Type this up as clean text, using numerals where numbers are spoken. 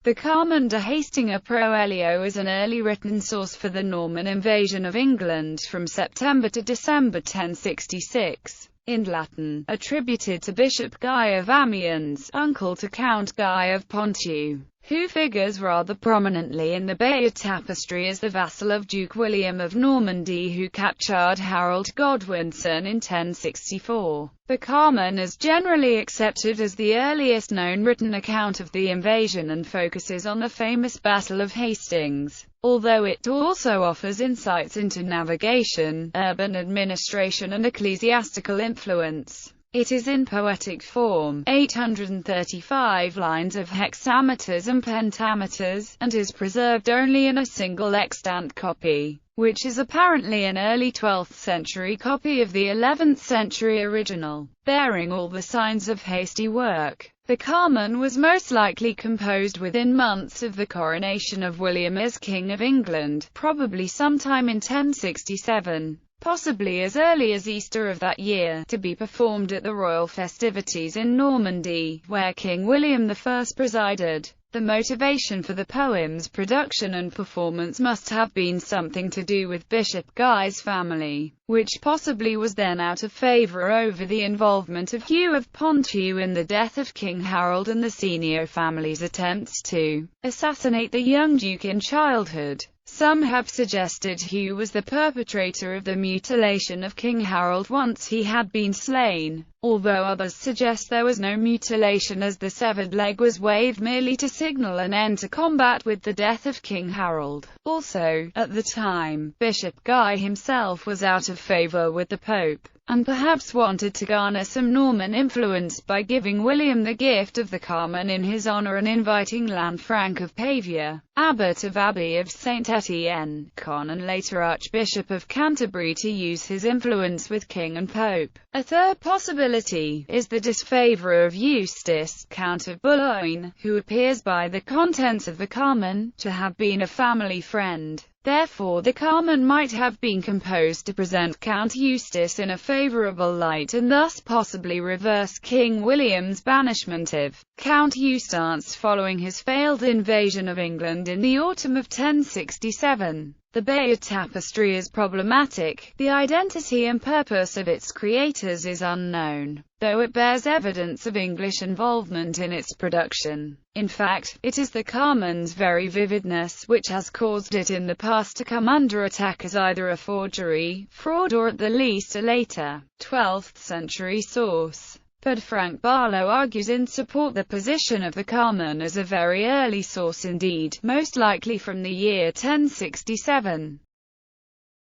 The Carmen de Hastingae Proelio is an early written source for the Norman invasion of England from September to December 1066. In Latin, attributed to Bishop Guy of Amiens, uncle to Count Guy of Ponthieu, who figures rather prominently in the Bayeux Tapestry as the vassal of Duke William of Normandy who captured Harold Godwinson in 1064. The Carmen is generally accepted as the earliest known written account of the invasion and focuses on the famous Battle of Hastings, although it also offers insights into navigation, urban administration and ecclesiastical influence. It is in poetic form, 835 lines of hexameters and pentameters, and is preserved only in a single extant copy, which is apparently an early 12th century copy of the 11th century original, bearing all the signs of hasty work. The Carmen was most likely composed within months of the coronation of William as King of England, probably sometime in 1067. Possibly as early as Easter of that year, to be performed at the royal festivities in Normandy, where King William I presided. The motivation for the poem's production and performance must have been something to do with Bishop Guy's family, which possibly was then out of favour over the involvement of Hugh of Ponthieu in the death of King Harold and the Senior family's attempts to assassinate the young duke in childhood. Some have suggested Hugh was the perpetrator of the mutilation of King Harold once he had been slain, although others suggest there was no mutilation as the severed leg was waved merely to signal an end to combat with the death of King Harold. Also, at the time, Bishop Guy himself was out of favour with the Pope, and perhaps wanted to garner some Norman influence by giving William the gift of the Carmen in his honour and inviting Lanfranc of Pavia, abbot of Abbey of St. Etienne, Con and later Archbishop of Canterbury, to use his influence with King and Pope. A third possibility is the disfavour of Eustace, Count of Boulogne, who appears by the contents of the Carmen to have been a family friend. Therefore the Carmen might have been composed to present Count Eustace in a favourable light and thus possibly reverse King William's banishment of Count Eustace following his failed invasion of England in the autumn of 1067. The Bayeux Tapestry is problematic. The identity and purpose of its creators is unknown, though it bears evidence of English involvement in its production. In fact, it is the Carmen's very vividness which has caused it in the past to come under attack as either a forgery, fraud or at the least a later, 12th century source. But Frank Barlow argues in support the position of the Carmen as a very early source indeed, most likely from the year 1067.